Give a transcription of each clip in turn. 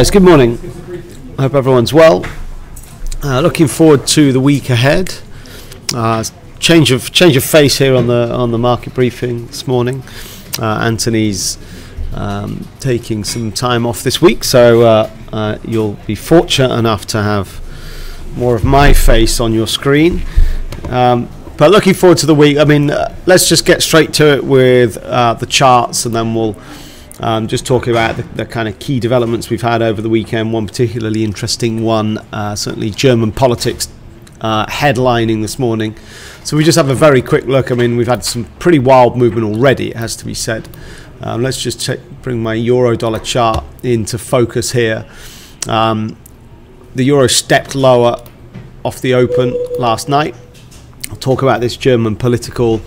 guys, good morning. I hope everyone's well. Looking forward to the week ahead. Change of face here on the market briefing this morning. Anthony's taking some time off this week, so you'll be fortunate enough to have more of my face on your screen. But looking forward to the week. I mean, let's just get straight to it with the charts, and then we'll just talk about the kind of key developments we've had over the weekend. One particularly interesting one, certainly German politics headlining this morning. So we just have a very quick look. I mean, we've had some pretty wild movement already, it has to be said. Let's just bring my euro-dollar chart into focus here. The euro stepped lower off the open last night. I'll talk about this German political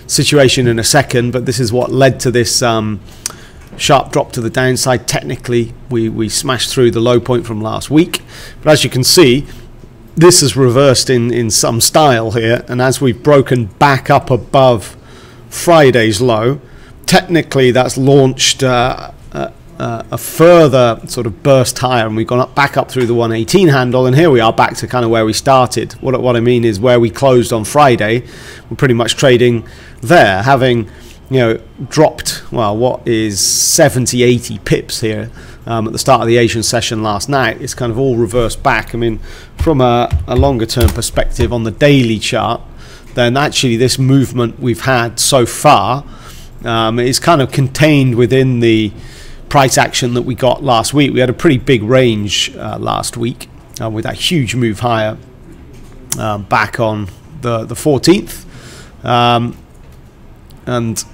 situation in a second, but this is what led to this sharp drop to the downside. Technically, we smashed through the low point from last week, but as you can see, this has reversed in some style here, and as we've broken back up above Friday's low, technically that's launched a further sort of burst higher, and we've gone back up through the 118 handle, and here we are back to kind of where we started. What I mean is where we closed on Friday. We're pretty much trading there, having dropped, well, what is 70-80 pips here at the start of the Asian session last night. It's kind of all reversed back. I mean, from a longer term perspective on the daily chart, then actually this movement we've had so far is kind of contained within the price action that we got last week. We had a pretty big range last week with that huge move higher back on the 14th, and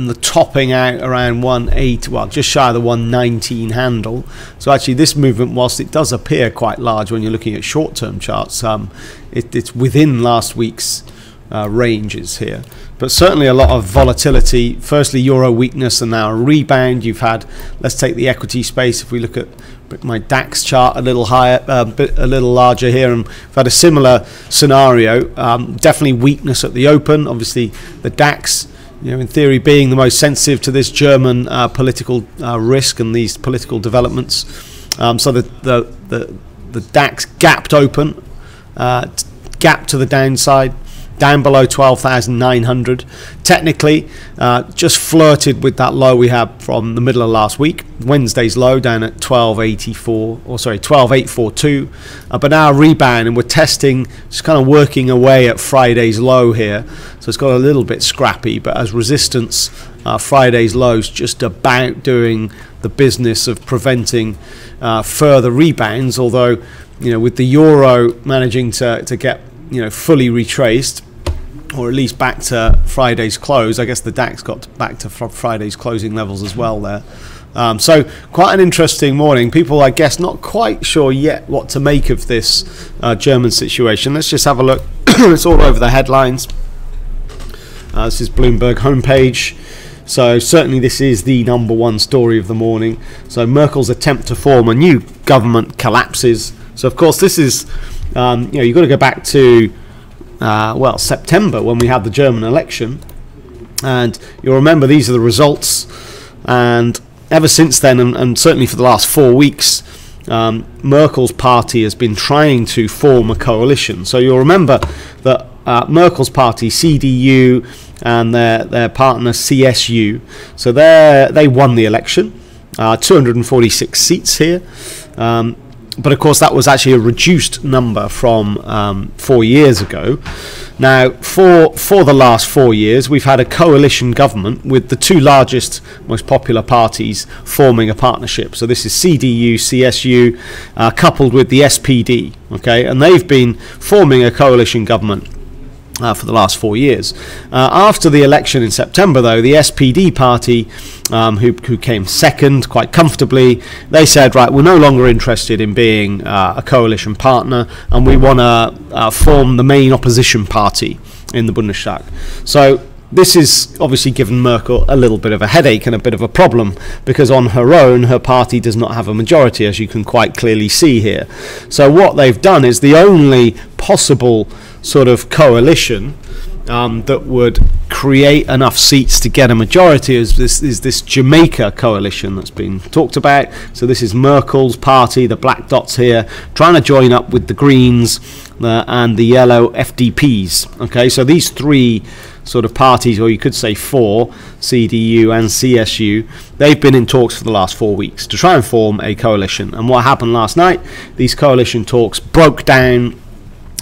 the topping out around 1.8, well, just shy of the 119 handle. So actually this movement, whilst it does appear quite large when you're looking at short-term charts, it's within last week's ranges here. But certainly a lot of volatility. Firstly, euro weakness, and now a rebound. You've had, let's take the equity space. If we look at my DAX chart a little higher, a little larger here, and we've had a similar scenario. Definitely weakness at the open. Obviously, the DAX, in theory, being the most sensitive to this German political risk and these political developments. So the DAX gapped open, gapped to the downside, down below 12,900. Technically, just flirted with that low we had from the middle of last week. Wednesday's low down at 12,842. But now a rebound, and we're testing, just kind of working away at Friday's low here. So it's got a little bit scrappy, but as resistance, Friday's low's just about doing the business of preventing further rebounds. Although, with the euro managing to get fully retraced, or at least back to Friday's close. I guess the DAX got back to Friday's closing levels as well there. So quite an interesting morning. People, I guess, not quite sure yet what to make of this German situation. Let's just have a look. It's all over the headlines. This is Bloomberg homepage. So certainly this is the #1 story of the morning. So Merkel's attempt to form a new government collapses. So of course this is, you've got to go back to September, when we had the German election, and you'll remember these are the results. And ever since then, and certainly for the last 4 weeks, Merkel's party has been trying to form a coalition. So you'll remember that Merkel's party, CDU, and their partner CSU, so they won the election, 246 seats here. But of course that was actually a reduced number from 4 years ago. Now for the last 4 years we've had a coalition government with the two largest, most popular parties forming a partnership. So this is CDU, CSU, coupled with the SPD, okay, and they've been forming a coalition government for the last 4 years. After the election in September, though, the SPD party, who came second quite comfortably, they said, right, we're no longer interested in being a coalition partner, and we want to form the main opposition party in the Bundestag. So this is obviously given Merkel a little bit of a headache and a bit of a problem, because on her own, her party does not have a majority, as you can quite clearly see here. So what they've done is the only possible sort of coalition that would create enough seats to get a majority is this Jamaica coalition that's been talked about. So this is Merkel's party, the black dots here, trying to join up with the Greens and the yellow FDPs. Okay, so these three sort of parties, or you could say four, CDU and CSU, they've been in talks for the last 4 weeks to try and form a coalition. And what happened last night, these coalition talks broke down.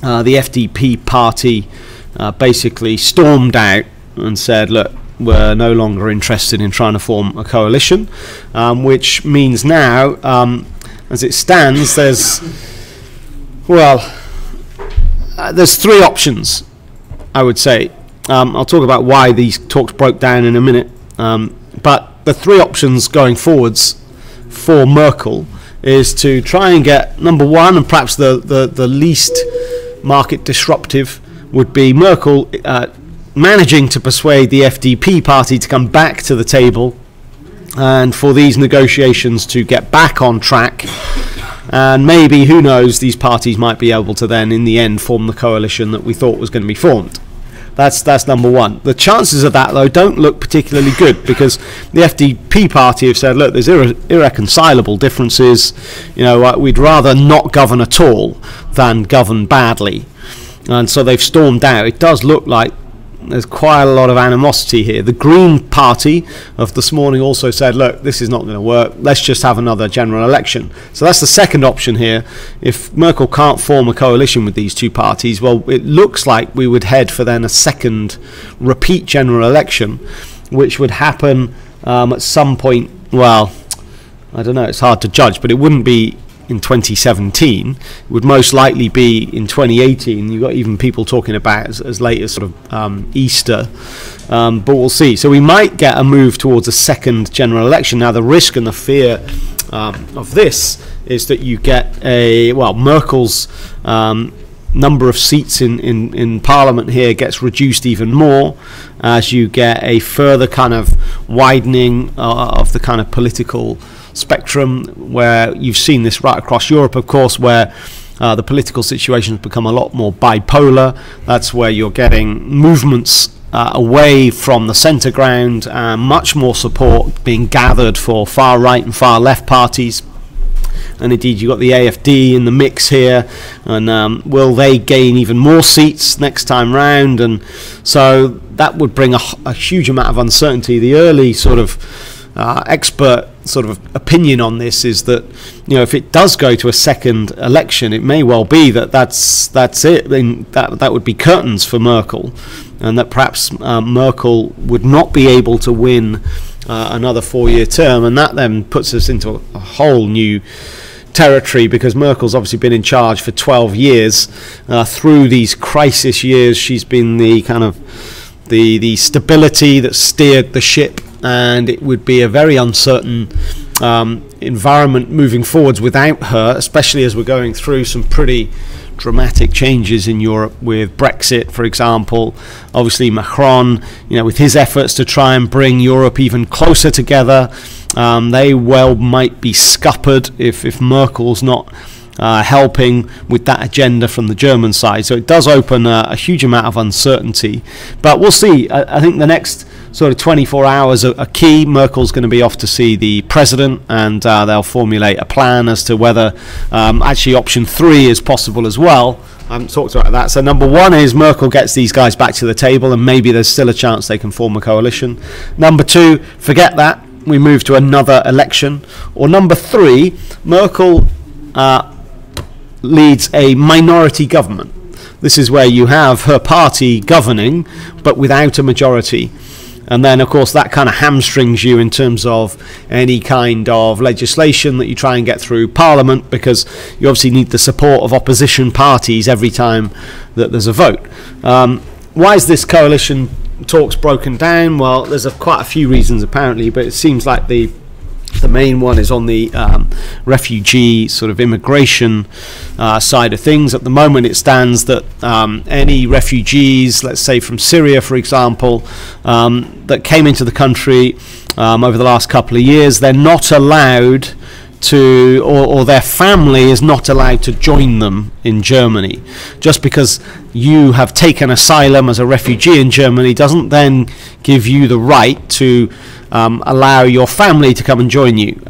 The FDP party basically stormed out and said, look, we're no longer interested in trying to form a coalition, which means now, as it stands, there's three options, I would say. I'll talk about why these talks broke down in a minute, but the three options going forwards for Merkel is to try and get, number one, and perhaps the least market disruptive, would be Merkel managing to persuade the FDP party to come back to the table and for these negotiations to get back on track. And maybe, who knows, these parties might be able to then in the end form the coalition that we thought was going to be formed. That's number one. The chances of that, though, don't look particularly good, because the FDP party have said, look, there's irreconcilable differences. You know, we'd rather not govern at all than govern badly. And so they've stormed out. It does look like there's quite a lot of animosity here. The Green Party of this morning also said, look, this is not going to work. Let's just have another general election. So that's the second option here. If Merkel can't form a coalition with these two parties, well, it looks like we would head for then a second repeat general election, which would happen at some point. Well, I don't know, it's hard to judge, but it wouldn't be in 2017. It would most likely be in 2018. You've got even people talking about as late as sort of Easter, but we'll see. So we might get a move towards a second general election. Now the risk and the fear of this is that you get Merkel's number of seats in Parliament here gets reduced even more, as you get a further kind of widening of the kind of political spectrum, where you've seen this right across Europe, of course, where the political situation has become a lot more bipolar. That's where you're getting movements away from the centre ground, much more support being gathered for far right and far left parties. And indeed, you've got the AfD in the mix here, and will they gain even more seats next time round? And so that would bring a huge amount of uncertainty. The early sort of expert sort of opinion on this is that, you know, if it does go to a second election, it may well be that's it. Then that would be curtains for Merkel, and that perhaps Merkel would not be able to win another 4-year term, and that then puts us into a whole new territory, because Merkel's obviously been in charge for 12 years. Through these crisis years, she's been the kind of the stability that steered the ship, and it would be a very uncertain environment moving forwards without her, especially as we're going through some pretty dramatic changes in Europe with Brexit, for example. Obviously Macron, you know, with his efforts to try and bring Europe even closer together, they well might be scuppered if Merkel's not helping with that agenda from the German side. So it does open a huge amount of uncertainty, but we'll see. I think the next sort of 24 hours are key. Merkel's going to be off to see the president, and they'll formulate a plan as to whether actually option 3 is possible as well. I haven't talked about that. So number 1 is Merkel gets these guys back to the table, and maybe there's still a chance they can form a coalition. Number 2, forget that, we move to another election. Or number 3, Merkel leads a minority government. This is where you have her party governing, but without a majority. And then, of course, that kind of hamstrings you in terms of any kind of legislation that you try and get through Parliament, because you obviously need the support of opposition parties every time that there's a vote. Why is this coalition talks broken down? Well, there's quite a few reasons apparently, but it seems like the main one is on the refugee sort of immigration side of things. At the moment it stands that any refugees, let's say from Syria for example, that came into the country over the last couple of years, they're not allowed to, or their family is not allowed to join them in Germany, just because you have taken asylum as a refugee in Germany doesn't then give you the right to allow your family to come and join you.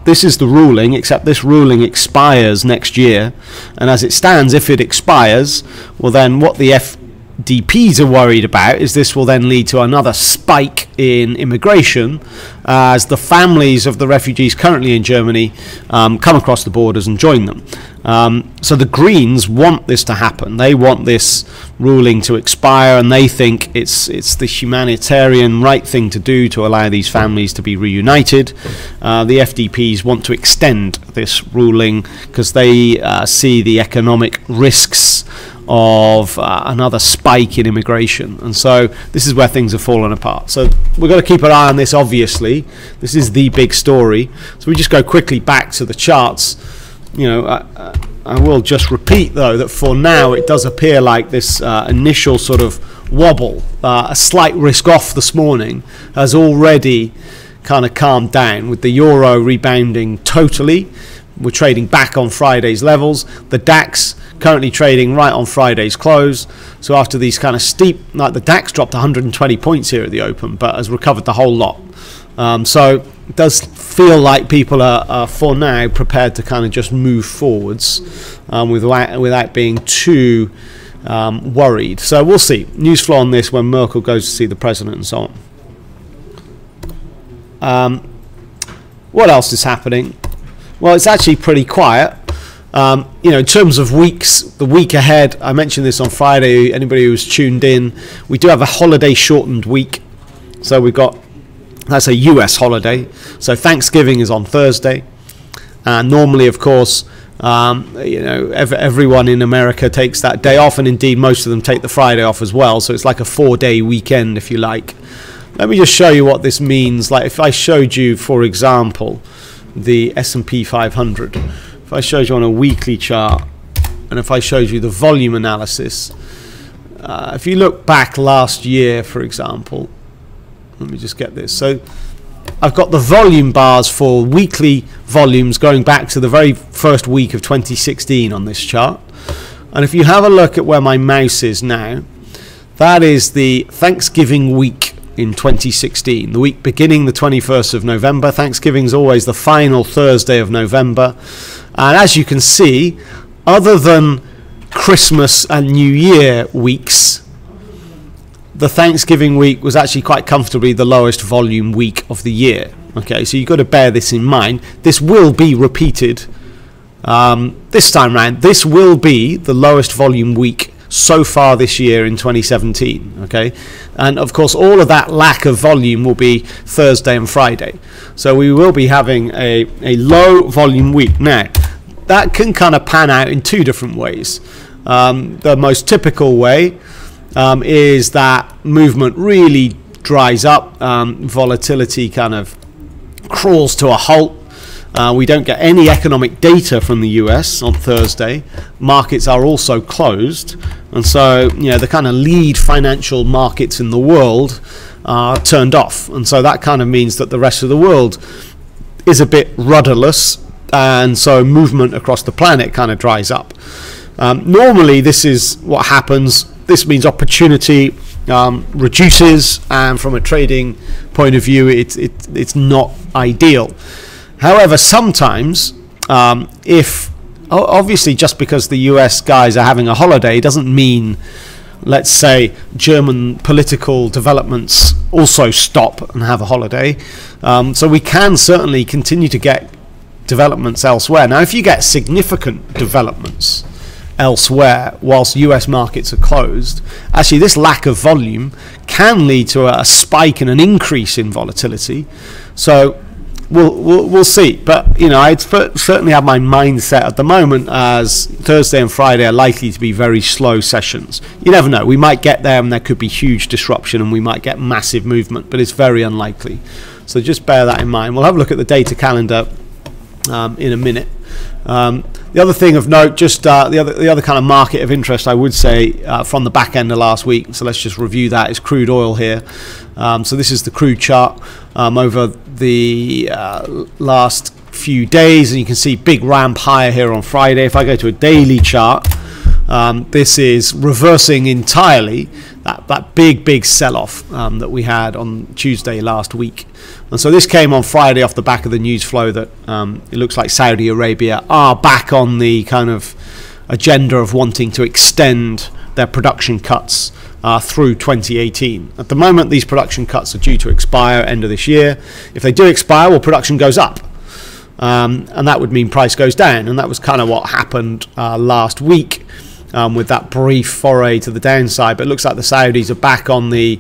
This is the ruling, except this ruling expires next year, and as it stands, if it expires, well then what the FDPs are worried about is this will then lead to another spike in immigration as the families of the refugees currently in Germany come across the borders and join them. So the Greens want this to happen. They want this ruling to expire, and they think it's the humanitarian right thing to do to allow these families to be reunited. The FDPs want to extend this ruling because they see the economic risks of another spike in immigration, and so this is where things have fallen apart. So we've got to keep an eye on this. Obviously, this is the big story. So we just go quickly back to the charts. You know, I will just repeat though that for now it does appear like this initial sort of wobble, a slight risk off this morning, has already kind of calmed down, with the euro rebounding totally. We're trading back on Friday's levels. The DAX currently trading right on Friday's close. So after these kind of steep, like the DAX dropped 120 points here at the open, but has recovered the whole lot. So it does feel like people are for now prepared to kind of just move forwards without being too worried. So we'll see. News flow on this when Merkel goes to see the president and so on. What else is happening? Well, it's actually pretty quiet. You know, in terms of weeks, the week ahead, I mentioned this on Friday, anybody who's tuned in, we do have a holiday shortened week. So we've got, that's a US holiday. So Thanksgiving is on Thursday. Normally, of course, you know, everyone in America takes that day off, and indeed most of them take the Friday off as well. So it's like a 4-day weekend, if you like. Let me just show you what this means. Like if I showed you, for example, the S&P 500, if I showed you on a weekly chart, and if I showed you the volume analysis, if you look back last year, for example, let me just get this. So I've got the volume bars for weekly volumes going back to the very first week of 2016 on this chart. And if you have a look at where my mouse is now, that is the Thanksgiving week in 2016, the week beginning the 21st of November. Thanksgiving is always the final Thursday of November. And as you can see, other than Christmas and New Year weeks, the Thanksgiving week was actually quite comfortably the lowest volume week of the year. Okay, so you've got to bear this in mind. This will be repeated this time round. This will be the lowest volume week so far this year in 2017. Okay, and of course all of that lack of volume will be Thursday and Friday, so we will be having a low volume week. Now that can kind of pan out in two different ways. The most typical way is that movement really dries up, volatility kind of crawls to a halt. We don't get any economic data from the US on Thursday. Markets are also closed, and so you know the kind of lead financial markets in the world are turned off, and so that kind of means that the rest of the world is a bit rudderless, and so movement across the planet kind of dries up. Normally this is what happens. This means opportunity reduces, and from a trading point of view it's not ideal. However, sometimes, if obviously just because the US guys are having a holiday doesn't mean, let's say, German political developments also stop and have a holiday. So we can certainly continue to get developments elsewhere. Now, if you get significant developments elsewhere whilst US markets are closed, actually this lack of volume can lead to a spike and an increase in volatility. So we'll see, but you know, I'd certainly have my mindset at the moment as Thursday and Friday are likely to be very slow sessions. You never know, we might get there and there could be huge disruption and we might get massive movement, but it's very unlikely. So just bear that in mind. We'll have a look at the data calendar in a minute. The other thing of note, just the other kind of market of interest, I would say, from the back end of last week, so let's just review that, is crude oil here. So this is the crude chart over the last few days, and you can see big ramp higher here on Friday. If I go to a daily chart, This is reversing entirely that big sell-off that we had on Tuesday last week. And so this came on Friday off the back of the news flow that it looks like Saudi Arabia are back on the kind of agenda of wanting to extend their production cuts through 2018. At the moment, these production cuts are due to expire end of this year. If they do expire, well, production goes up. And that would mean price goes down. And that was kind of what happened last week with that brief foray to the downside. But it looks like the Saudis are back on the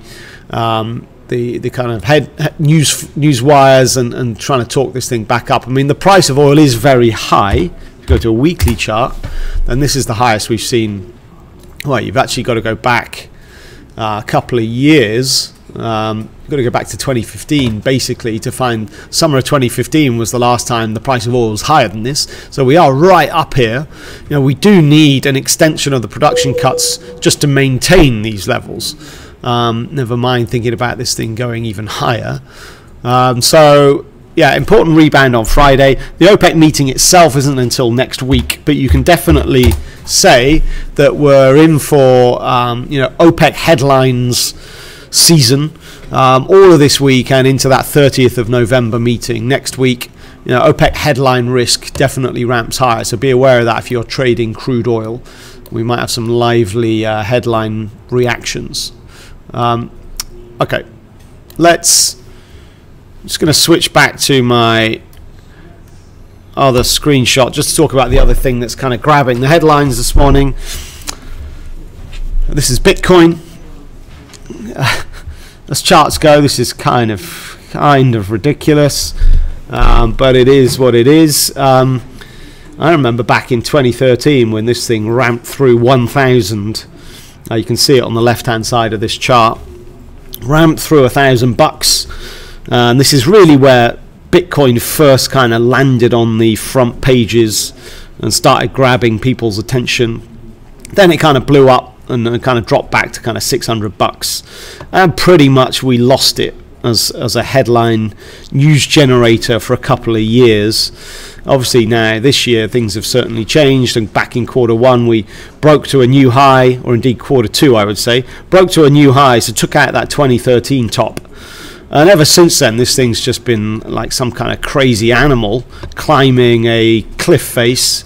kind of news wires and trying to talk this thing back up. I mean, the price of oil is very high. If you go to a weekly chart, then this is the highest we've seen. Well, you've actually got to go back a couple of years. You've got to go back to 2015 basically to find summer of 2015 was the last time the price of oil was higher than this. So we are right up here. You know, we do need an extension of the production cuts just to maintain these levels. Never mind thinking about this thing going even higher. So yeah, important rebound on Friday. The OPEC meeting itself isn't until next week, but you can definitely say that we're in for OPEC headlines season all of this week and into that 30th of November meeting next week. You know, OPEC headline risk definitely ramps higher, so be aware of that if you're trading crude oil. We might have some lively headline reactions. Okay, I'm just going to switch back to my other screenshot just to talk about the other thing that's kind of grabbing the headlines this morning. This is Bitcoin. As charts go, this is kind of ridiculous, but it is what it is. I remember back in 2013 when this thing ramped through 1,000. You can see it on the left-hand side of this chart. Ramped through $1,000. And this is really where Bitcoin first kind of landed on the front pages and started grabbing people's attention. Then it kind of blew up and kind of dropped back to kind of $600, and pretty much we lost it as a headline news generator for a couple of years. Obviously now this year things have certainly changed, and back in Q1 we broke to a new high, or indeed Q2 I would say, broke to a new high, so took out that 2013 top. And ever since then, this thing's just been like some kind of crazy animal climbing a cliff face,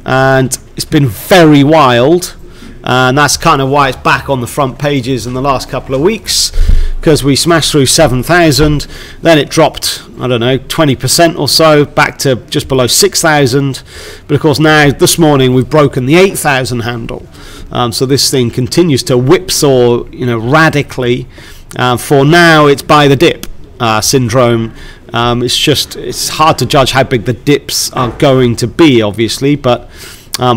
and it's been very wild. And that's kind of why it's back on the front pages in the last couple of weeks, because we smashed through 7,000, then it dropped, I don't know, 20% or so, back to just below 6,000. But of course now, this morning, we've broken the 8,000 handle. So this thing continues to whipsaw, radically. For now, it's buy the dip syndrome. It's hard to judge how big the dips are going to be, obviously, but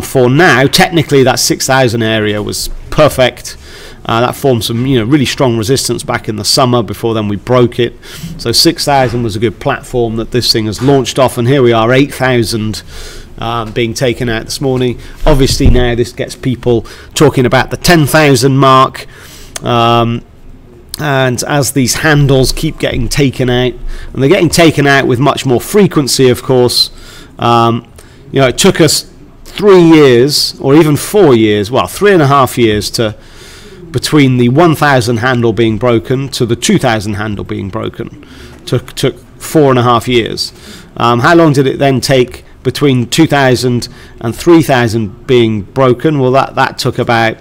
for now, technically that 6,000 area was perfect. That formed some really strong resistance back in the summer. Before then we broke it, so 6,000 was a good platform that this thing has launched off, and here we are, 8,000 being taken out this morning. Obviously now this gets people talking about the 10,000 mark. And as these handles keep getting taken out, and they're getting taken out with much more frequency, of course, it took us 3 years, or even 4 years, well, 3.5 years between the 1,000 handle being broken to the 2,000 handle being broken. Took 4.5 years. How long did it then take between 2,000 and 3,000 being broken? Well, that took about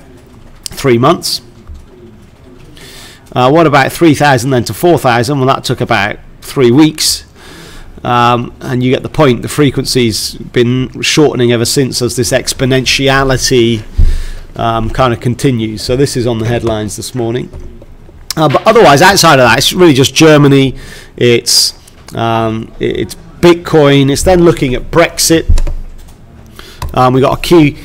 3 months. What about 3,000 then to 4,000? Well, that took about 3 weeks. And you get the point. The frequency's been shortening ever since as this exponentiality kind of continues. So this is on the headlines this morning. But otherwise, outside of that, it's really just Germany. It's Bitcoin. It's then looking at Brexit. We got a key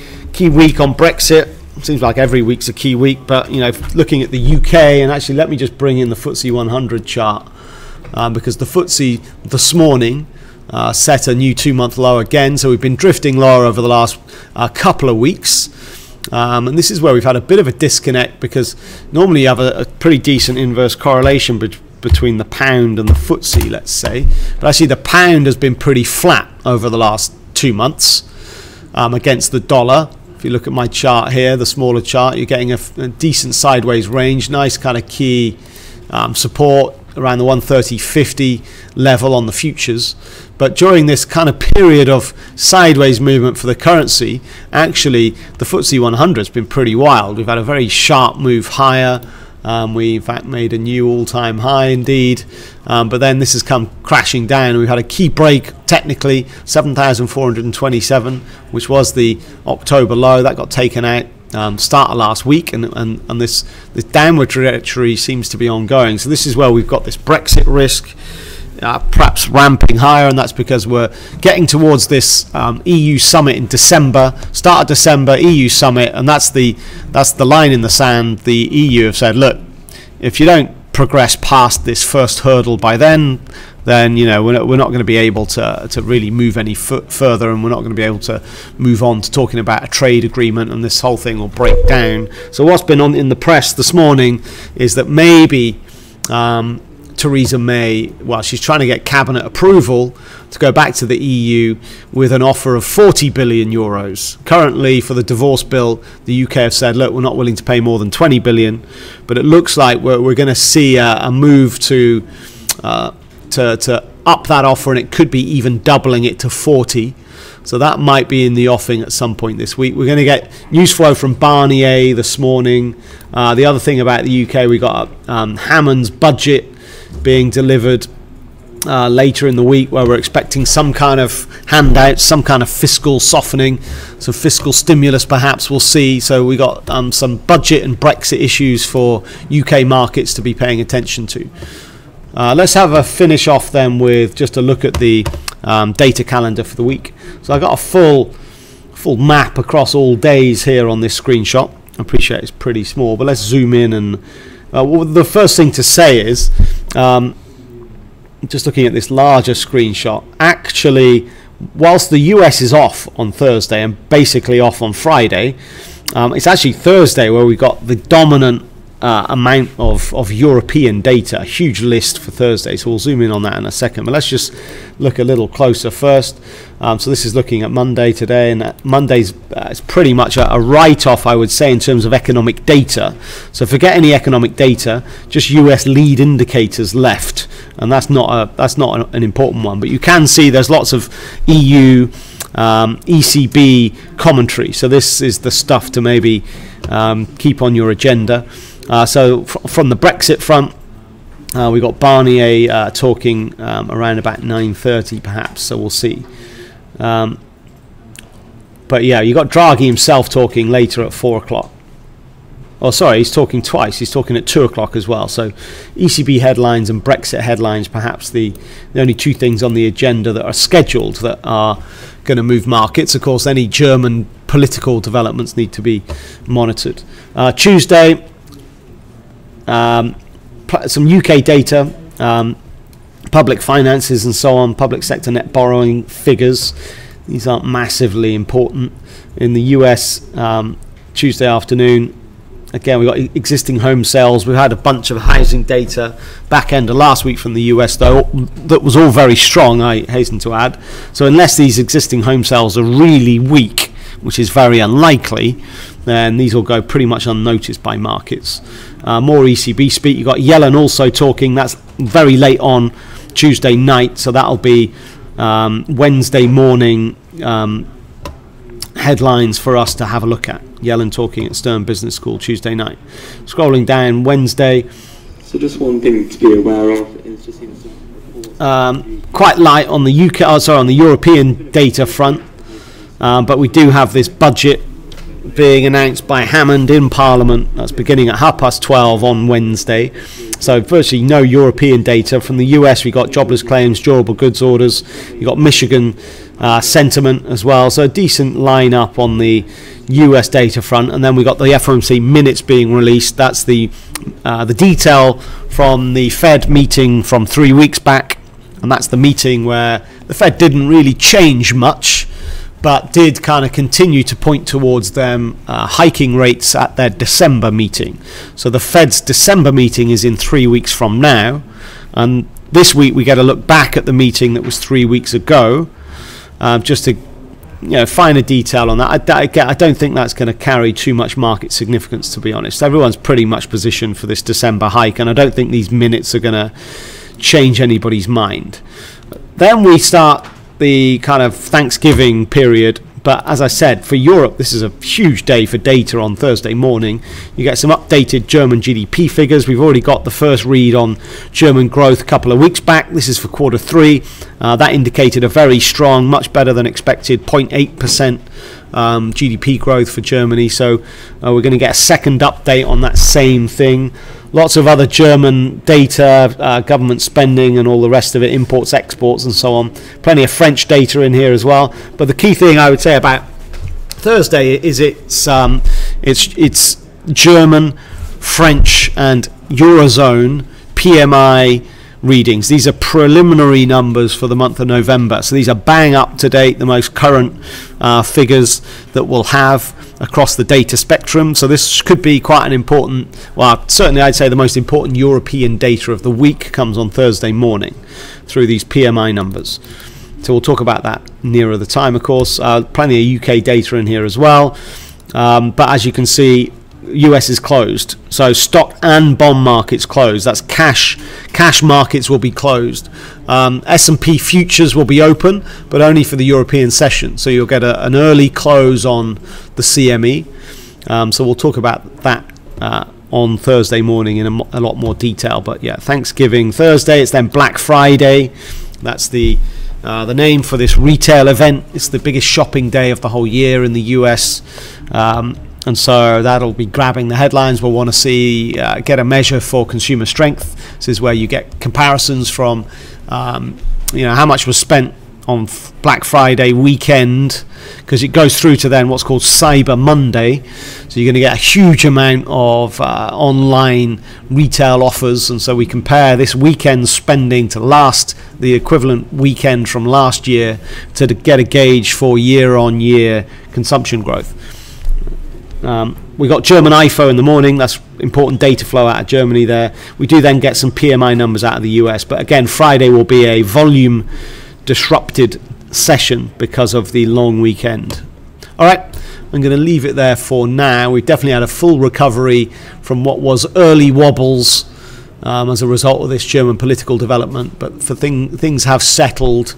week on Brexit. Seems like every week's a key week, but looking at the UK, and actually let me just bring in the FTSE 100 chart, because the FTSE this morning set a new 2-month low again. So we've been drifting lower over the last couple of weeks, and this is where we've had a bit of a disconnect, because normally you have a pretty decent inverse correlation between the pound and the FTSE, let's say, but actually the pound has been pretty flat over the last 2 months against the dollar. If you look at my chart here, the smaller chart, you're getting a decent sideways range, nice kind of key support around the 130.50 level on the futures. But during this kind of period of sideways movement for the currency, actually the FTSE 100 has been pretty wild. We've had a very sharp move higher. We in fact made a new all-time high indeed, but then this has come crashing down. We've had a key break technically, 7,427, which was the October low. That got taken out start of last week, and this downward trajectory seems to be ongoing. So this is where we've got this Brexit risk perhaps ramping higher, and that's because we're getting towards this EU summit in December, start of December, EU summit, and that's the line in the sand. The EU have said, look, if you don't progress past this first hurdle by then you know we're not going to be able to really move any further, and we're not going to be able to move on to talking about a trade agreement, and this whole thing will break down. So what's been on in the press this morning is that maybe Theresa May, well, she's trying to get cabinet approval to go back to the EU with an offer of 40 billion euros. Currently, for the divorce bill, the UK have said, look, we're not willing to pay more than 20 billion, but it looks like we're going to see a move to up that offer, and it could be even doubling it to 40. So that might be in the offing at some point this week. We're going to get news flow from Barnier this morning. The other thing about the UK, we got Hammond's budget being delivered later in the week, where we're expecting some kind of handout, some kind of fiscal softening, some fiscal stimulus perhaps, we'll see. So we got some budget and Brexit issues for UK markets to be paying attention to. Let's have a finish off then with just a look at the data calendar for the week. So I got a full map across all days here on this screenshot. I appreciate it's pretty small, but let's zoom in. And well, the first thing to say is, just looking at this larger screenshot, actually, whilst the US is off on Thursday and basically off on Friday, it's actually Thursday where we got the dominant amount of European data, a huge list for Thursday. So we'll zoom in on that in a second, but let's just look a little closer first. So this is looking at Monday today, and Monday's it's pretty much a write-off, I would say, in terms of economic data. So forget any economic data, just US lead indicators left, and that's not an important one. But you can see there's lots of EU ECB commentary. So this is the stuff to maybe keep on your agenda. So from the Brexit front, we got Barnier talking around about 9:30 perhaps, so we'll see. But yeah, you got Draghi himself talking later at 4 o'clock. Oh, sorry, he's talking twice. He's talking at 2 o'clock as well. So ECB headlines and Brexit headlines, perhaps the only two things on the agenda that are scheduled that are going to move markets. Of course, any German political developments need to be monitored. Tuesday, some UK data, public finances and so on, public sector net borrowing figures. These aren't massively important. In the US, Tuesday afternoon, again, we've got existing home sales. We've had a bunch of housing data back end of last week from the US, though, that was all very strong, I hasten to add. So unless these existing home sales are really weak, which is very unlikely, then these will go pretty much unnoticed by markets. More ECB speak. You've got Yellen also talking. That's very late on Tuesday night, so that'll be Wednesday morning headlines for us to have a look at. Yellen talking at Stern Business School Tuesday night. Scrolling down, Wednesday. So just one thing to be aware of is just quite light on the on the European data front, but we do have this budget being announced by Hammond in Parliament. That's beginning at 12:30 on Wednesday. So virtually no European data. From the US, we got jobless claims, durable goods orders. You got Michigan sentiment as well. So a decent lineup on the US data front. And then we got the FOMC minutes being released. That's the detail from the Fed meeting from 3 weeks back, and that's the meeting where the Fed didn't really change much, but did kind of continue to point towards them hiking rates at their December meeting. So the Fed's December meeting is in 3 weeks from now, and this week we get a look back at the meeting that was 3 weeks ago, just to finer detail on that. I don't think that's going to carry too much market significance, to be honest. Everyone's pretty much positioned for this December hike, and I don't think these minutes are going to change anybody's mind. Then we start the kind of Thanksgiving period. But as I said, for Europe, this is a huge day for data on Thursday morning. You get some updated German GDP figures. We've already got the first read on German growth a couple of weeks back. This is for quarter 3. That indicated a very strong, much better than expected 0.8% GDP growth for Germany. So we're going to get a second update on that same thing. Lots of other German data, government spending and all the rest of it, imports, exports and so on. Plenty of French data in here as well. But the key thing I would say about Thursday is it's German, French and Eurozone PMI readings. These are preliminary numbers for the month of November. So these are bang up to date, the most current figures that we'll have across the data spectrum. So this could be quite an important, well, certainly I'd say the most important European data of the week comes on Thursday morning through these PMI numbers. So we'll talk about that nearer the time, of course. Plenty of UK data in here as well. But as you can see, US is closed, so stock and bond markets closed. That's cash markets will be closed. S&P futures will be open, but only for the European session, so you'll get an early close on the CME. So we'll talk about that on Thursday morning in a lot more detail. But yeah, Thanksgiving Thursday, it's then Black Friday. That's the name for this retail event. It's the biggest shopping day of the whole year in the US. And so that'll be grabbing the headlines. We'll want to see, get a measure for consumer strength. This is where you get comparisons from, how much was spent on Black Friday weekend, because it goes through to then what's called Cyber Monday. So you're going to get a huge amount of online retail offers. And so we compare this weekend spending to the equivalent weekend from last year to get a gauge for year-on-year consumption growth. We got German IFO in the morning. That's important data flow out of Germany there. We do then get some PMI numbers out of the US. But again, Friday will be a volume disrupted session because of the long weekend. All right, I'm going to leave it there for now. We've definitely had a full recovery from what was early wobbles as a result of this German political development. But things have settled.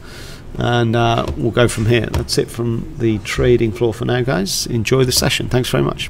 And we'll go from here. That's it from the trading floor for now, guys. Enjoy the session. Thanks very much.